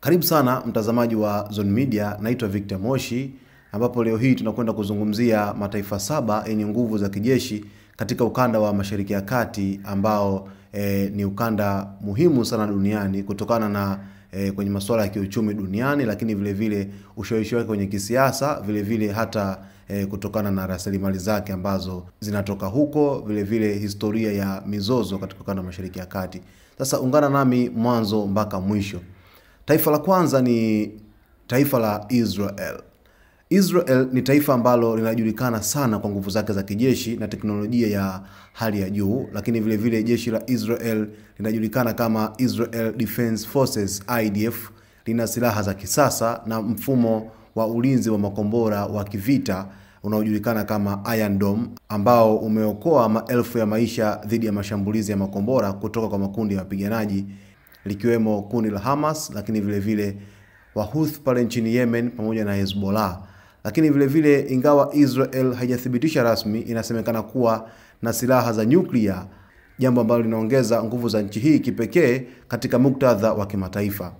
Karibu sana mtazamaji wa Zone Media, naitwa Victor Moshi, ambapo leo hii tunakwenda kuzungumzia mataifa 7 yenye nguvu za kijeshi katika ukanda wa Mashariki ya Kati ambao ni ukanda muhimu sana duniani kutokana na kwenye masuala ya kiuchumi duniani, lakini vile vile ushawishi wake kwenye kisiasa, vile vile hata kutokana na rasilimali zake ambazo zinatoka huko, vile vile historia ya mizozo katika ukanda wa Mashariki ya Kati. Sasa ungana nami mwanzo mpaka mwisho. Taifa la kwanza ni taifa la Israel. Israel ni taifa ambalo linajulikana sana kwa nguvu zake za kijeshi na teknolojia ya hali ya juu, lakini vile vile jeshi la Israel linajulikana kama Israel Defense Forces IDF. Lina silaha za kisasa na mfumo wa ulinzi wa makombora wa kivita unaojulikana kama Iron Dome, ambao umeokoa maelfu ya maisha dhidi ya mashambulizi ya makombora kutoka kwa makundi ya wapiganaji likiwemo kundi la Hamas, lakini vile vile Wahouthi pale nchini Yemen pamoja na Hezbollah. Lakini vile vile ingawa Israel haijathibitisha rasmi, inasemekana kuwa na silaha za nyuklia, jambo ambalo linaongeza nguvu za nchi hii kipekee katika muktadha wa kimataifa.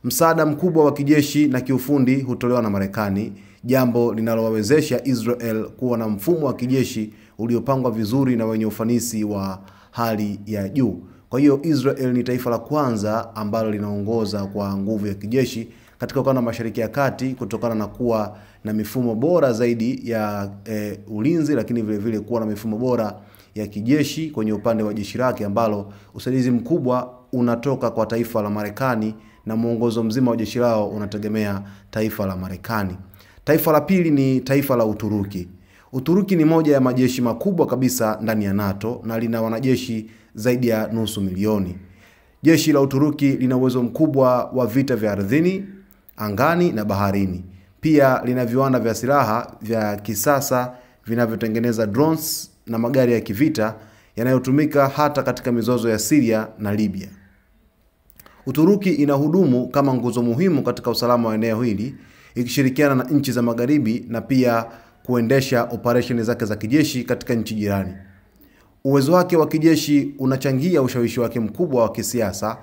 Msaada mkubwa wa kijeshi na kiufundi hutolewa na Marekani, jambo linalowawezesha Israel kuwa na mfumo wa kijeshi uliopangwa vizuri na wenye ufanisi wa hali ya juu. Kwa hiyo Israel ni taifa la kwanza ambalo linaongoza kwa nguvu ya kijeshi katika ukanda wa Mashariki ya Kati kutokana na kuwa na mifumo bora zaidi ya ulinzi, lakini vile vile kuwa na mifumo bora ya kijeshi kwenye upande wa jeshi lake, ambalo usaidizi mkubwa unatoka kwa taifa la Marekani na muongozo mzima wa jeshi lao unategemea taifa la Marekani. Taifa la pili ni taifa la Uturuki. Uturuki ni moja ya majeshi makubwa kabisa ndani ya NATO na lina wanajeshi zaidi ya nusu milioni. Jeshi la Uturuki lina uwezo mkubwa wa vita vya ardhini, angani na baharini. Pia lina viwanda vya silaha vya kisasa vinavyotengeneza drones na magari ya kivita yanayotumika hata katika mizozo ya Syria na Libya. Uturuki inahudumu kama nguzo muhimu katika usalama wa eneo hili, ikishirikiana na nchi za magharibi na pia kuendesha operesheni zake za kijeshi katika nchi jirani. Uwezo wake wa kijeshi unachangia ushawishi wake mkubwa wa kisiasa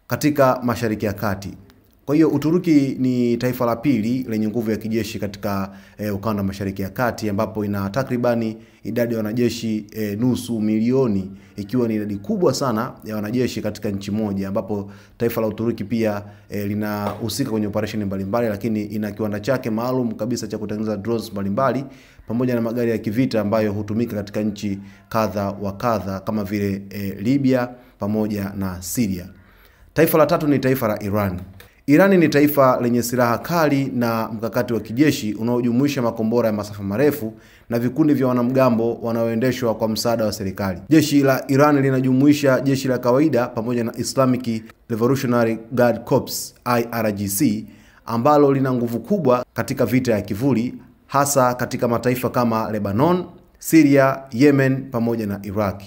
katika Mashariki ya Kati. Kwa hiyo Uturuki ni taifa la pili lenye nguvu ya kijeshi katika ukanda wa Mashariki ya Kati, ambapo ina takribani idadi ya wanajeshi nusu milioni, ikiwa ni idadi kubwa sana ya wanajeshi katika nchi moja, ambapo taifa la Uturuki pia linahusika kwenye operesheni mbalimbali, lakini ina kiwanda chake maalum kabisa cha kutengeneza drones mbalimbali pamoja na magari ya kivita ambayo hutumika katika nchi kadha wa kadha kama vile Libya pamoja na Syria. Taifa la tatu ni taifa la Iran. Irani ni taifa lenye silaha kali na mkakati wa kijeshi unaojumuisha makombora ya masafa marefu na vikundi vya wanamgambo wanaoendeshwa kwa msaada wa serikali. Jeshi la Iran linajumuisha jeshi la kawaida pamoja na Islamic Revolutionary Guard Corps IRGC, ambalo lina nguvu kubwa katika vita ya kivuli, hasa katika mataifa kama Lebanon, Syria, Yemen pamoja na Iraq.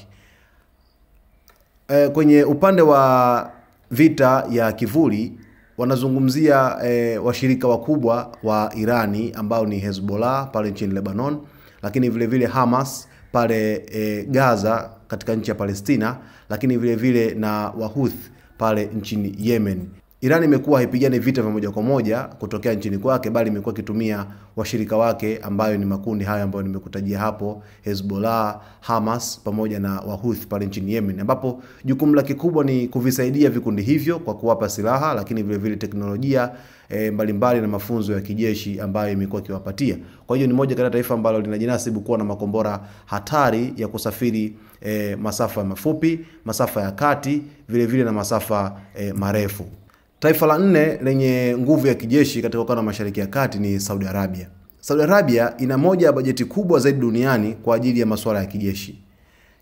Kwenye upande wa vita ya kivuli wanazungumzia washirika wakubwa wa Irani ambao ni Hezbollah pale nchini Lebanon, lakini vile vile Hamas pale Gaza katika nchi ya Palestina, lakini vile vile na Wahouthi pale nchini Yemen. Iran imekuwa haipigani vita vya moja kwa moja kutokea nchini kwake, bali imekuwa ikitumia washirika wake ambayo ni makundi haya ambayo nimekutajia hapo, Hezbollah, Hamas pamoja na Wahouthi pale nchini Yemen, ambapo jukumu lake kubwa ni kuvisaidia vikundi hivyo kwa kuwapa silaha, lakini vile vile teknolojia mbalimbali na mafunzo ya kijeshi ambayo imekuwa ikiwapatia. Kwa hiyo ni moja kati ya taifa ambalo linajinasibu kuwa na makombora hatari ya kusafiri masafa mafupi, masafa ya kati, vile vile na masafa marefu. Taifa la nne lenye nguvu ya kijeshi katika ukanda wa Mashariki ya Kati ni Saudi Arabia. Saudi Arabia ina moja ya bajeti kubwa zaidi duniani kwa ajili ya masuala ya kijeshi.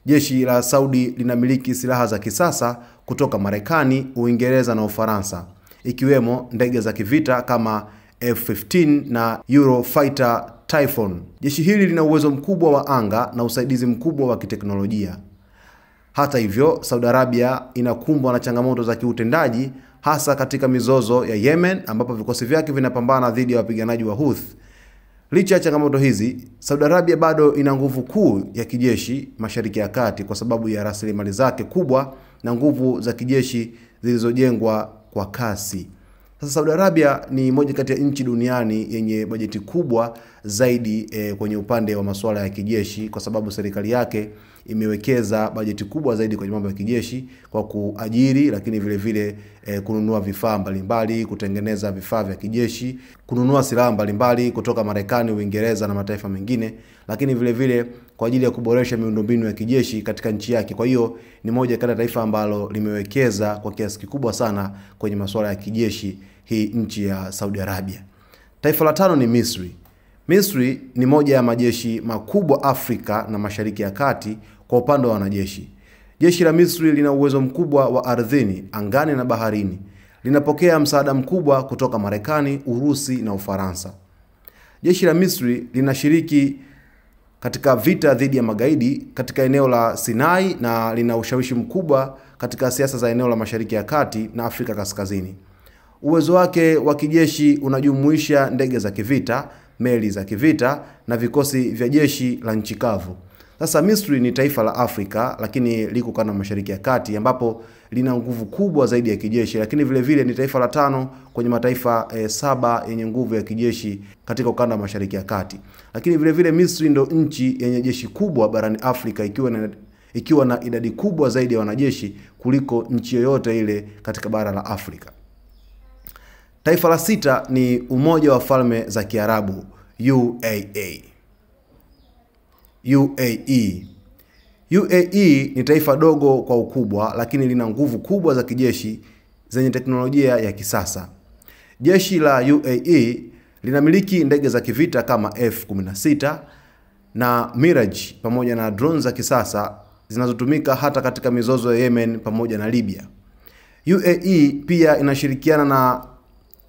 Jeshi la Saudi linamiliki silaha za kisasa kutoka Marekani, Uingereza na Ufaransa, ikiwemo ndege za kivita kama F-15 na Eurofighter Typhoon. Jeshi hili lina uwezo mkubwa wa anga na usaidizi mkubwa wa kiteknolojia. Hata hivyo, Saudi Arabia inakumbwa na changamoto za kiutendaji, hasa katika mizozo ya Yemen ambapo vikosi vyake vinapambana dhidi ya wapiganaji wa Houthi. Licha ya changamoto hizi, Saudi Arabia bado ina nguvu kuu ya kijeshi Mashariki ya Kati kwa sababu ya rasilimali zake kubwa na nguvu za kijeshi zilizojengwa kwa kasi. Sasa Saudi Arabia ni moja kati ya nchi duniani yenye bajeti kubwa zaidi kwenye upande wa masuala ya kijeshi, kwa sababu serikali yake imewekeza bajeti kubwa zaidi kwenye mambo ya kijeshi kwa kuajiri, lakini vile vile kununua vifaa mbalimbali, kutengeneza vifaa vya kijeshi, kununua silaha mbalimbali kutoka Marekani, Uingereza na mataifa mengine, lakini vile vile kwa ajili ya kuboresha miundombinu ya kijeshi katika nchi yake. Kwa hiyo ni moja kati ya taifa ambalo limewekeza kwa kiasi kikubwa sana kwenye masuala ya kijeshi, hii nchi ya Saudi Arabia. Taifa la tano ni Misri. Misri ni moja ya majeshi makubwa Afrika na Mashariki ya Kati kwa upande wa wanajeshi. Jeshi la Misri lina uwezo mkubwa wa ardhini, angani na baharini. Linapokea msaada mkubwa kutoka Marekani, Urusi na Ufaransa. Jeshi la Misri linashiriki katika vita dhidi ya magaidi katika eneo la Sinai na lina ushawishi mkubwa katika siasa za eneo la Mashariki ya Kati na Afrika Kaskazini. Uwezo wake wa kijeshi unajumuisha ndege za kivita, meli za kivita na vikosi vya jeshi la nchi kavu. Sasa Misri ni taifa la Afrika lakini liko kanda Mashariki ya Kati ambapo lina nguvu kubwa zaidi ya kijeshi, lakini vile vile ni taifa la tano kwenye mataifa 7 yenye nguvu ya kijeshi katika ukanda wa Mashariki ya Kati. Lakini vile vile Misri ndo nchi yenye jeshi kubwa barani Afrika ikiwa na idadi kubwa zaidi ya wanajeshi kuliko nchi yoyote ile katika bara la Afrika. Taifa la 6 ni Umoja wa Falme za Kiarabu, UAE. UAE ni taifa dogo kwa ukubwa lakini lina nguvu kubwa za kijeshi zenye teknolojia ya kisasa. Jeshi la UAE linamiliki ndege za kivita kama F-16 na Mirage pamoja na drone za kisasa zinazotumika hata katika mizozo ya Yemen pamoja na Libya. UAE pia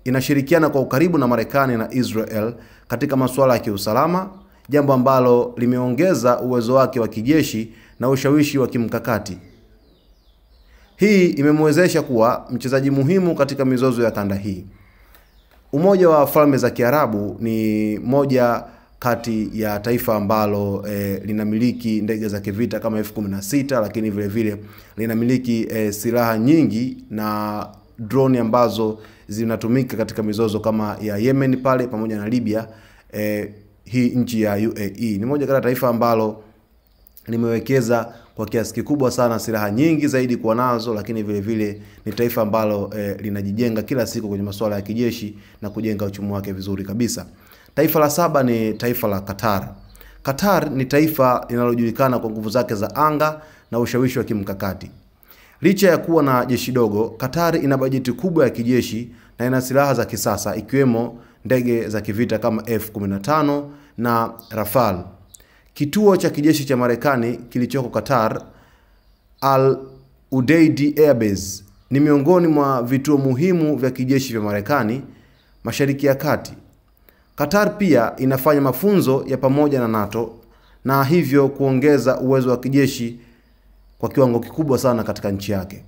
inashirikiana kwa ukaribu na Marekani na Israel katika masuala ya kiusalama, jambo ambalo limeongeza uwezo wake wa kijeshi na ushawishi wa kimkakati. Hii imemwezesha kuwa mchezaji muhimu katika mizozo ya kanda hii. Umoja wa Falme za Kiarabu ni moja kati ya taifa ambalo linamiliki ndege za kivita kama F-16, lakini vile vile linamiliki silaha nyingi na drone ambazo zinatumika katika mizozo kama ya Yemen pale pamoja na Libya. Hii nchi ya UAE ni moja kati ya taifa ambalo limewekeza kwa kiasi kikubwa sana silaha nyingi zaidi kuwa nazo, lakini vile vile ni taifa ambalo linajijenga kila siku kwenye masuala ya kijeshi na kujenga uchumi wake vizuri kabisa. Taifa la 7 ni taifa la Qatar. Qatar ni taifa linalojulikana kwa nguvu zake za anga na ushawishi wa kimkakati. Licha ya kuwa na jeshi dogo, Qatar ina bajeti kubwa ya kijeshi na ina silaha za kisasa ikiwemo ndege za kivita kama F-15 na Rafale. Kituo cha kijeshi cha Marekani kilichoko Qatar, Al Udeid Air Base, ni miongoni mwa vituo muhimu vya kijeshi vya Marekani Mashariki ya Kati. Qatar pia inafanya mafunzo ya pamoja na NATO na hivyo kuongeza uwezo wa kijeshi kwa kiwango kikubwa sana katika nchi yake.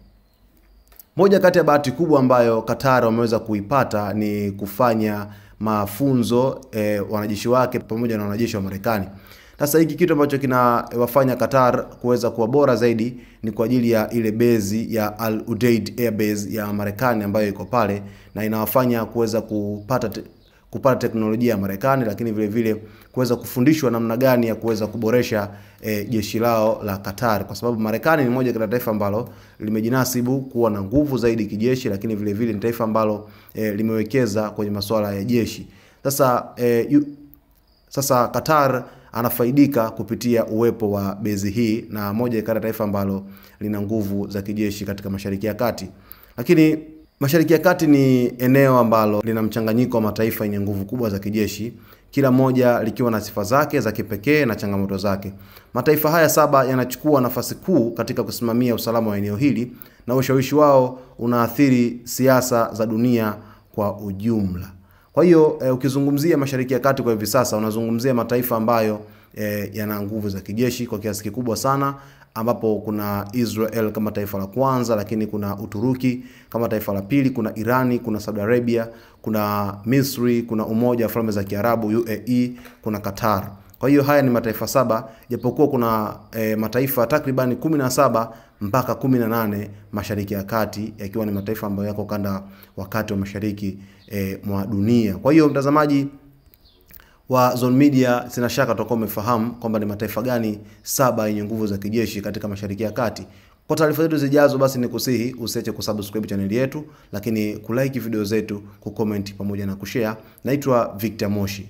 Moja kati ya bahati kubwa ambayo Qatar wameweza kuipata ni kufanya mafunzo wanajeshi wake pamoja na wanajeshi wa Marekani. Sasa hiki kitu ambacho kinawafanya Qatar kuweza kuwa bora zaidi ni kwa ajili ya ile base ya Al Udeid Air Base ya Marekani ambayo iko pale, na inawafanya kuweza kupata teknolojia ya Marekani, lakini vile vile kuweza kufundishwa namna gani ya kuweza kuboresha jeshi lao la Qatar, kwa sababu Marekani ni moja kati ya taifa ambalo limejinasibu kuwa na nguvu zaidi kijeshi, lakini vile vile ni taifa ambalo limewekeza kwenye masuala ya jeshi. Sasa Qatar anafaidika kupitia uwepo wa bezi hii, na moja kati ya taifa ambalo lina nguvu za kijeshi katika Mashariki ya Kati. Lakini Mashariki ya Kati ni eneo ambalo lina mchanganyiko wa mataifa yenye nguvu kubwa za kijeshi, kila moja likiwa na sifa zake za kipekee na changamoto zake. Mataifa haya 7 yanachukua nafasi kuu katika kusimamia usalama wa eneo hili, na ushawishi wao unaathiri siasa za dunia kwa ujumla. Kwa hiyo ukizungumzia Mashariki ya Kati kwa hivi sasa unazungumzia mataifa ambayo yana nguvu za kijeshi kwa kiasi kikubwa sana, ambapo kuna Israel kama taifa la kwanza, lakini kuna Uturuki kama taifa la pili, kuna Irani, kuna Saudi Arabia, kuna Misri, kuna Umoja wa Falme za Kiarabu UAE, kuna Qatar. Kwa hiyo haya ni mataifa 7, japokuwa kuna mataifa takribani 17 mpaka 18 Mashariki ya Kati, yakiwa ni mataifa ambayo yako ukanda wa kati wa mashariki mwa dunia. Kwa hiyo mtazamaji wa Zone Media, sina shaka utakuwa umefahamu kwamba ni mataifa gani 7 yenye nguvu za kijeshi katika Mashariki ya Kati. Kwa taarifa zetu zijazo, basi nikusihi usiache kusubscribe channel yetu, lakini kulike video zetu, kucomment pamoja na kushare. Naitwa Victor Moshi.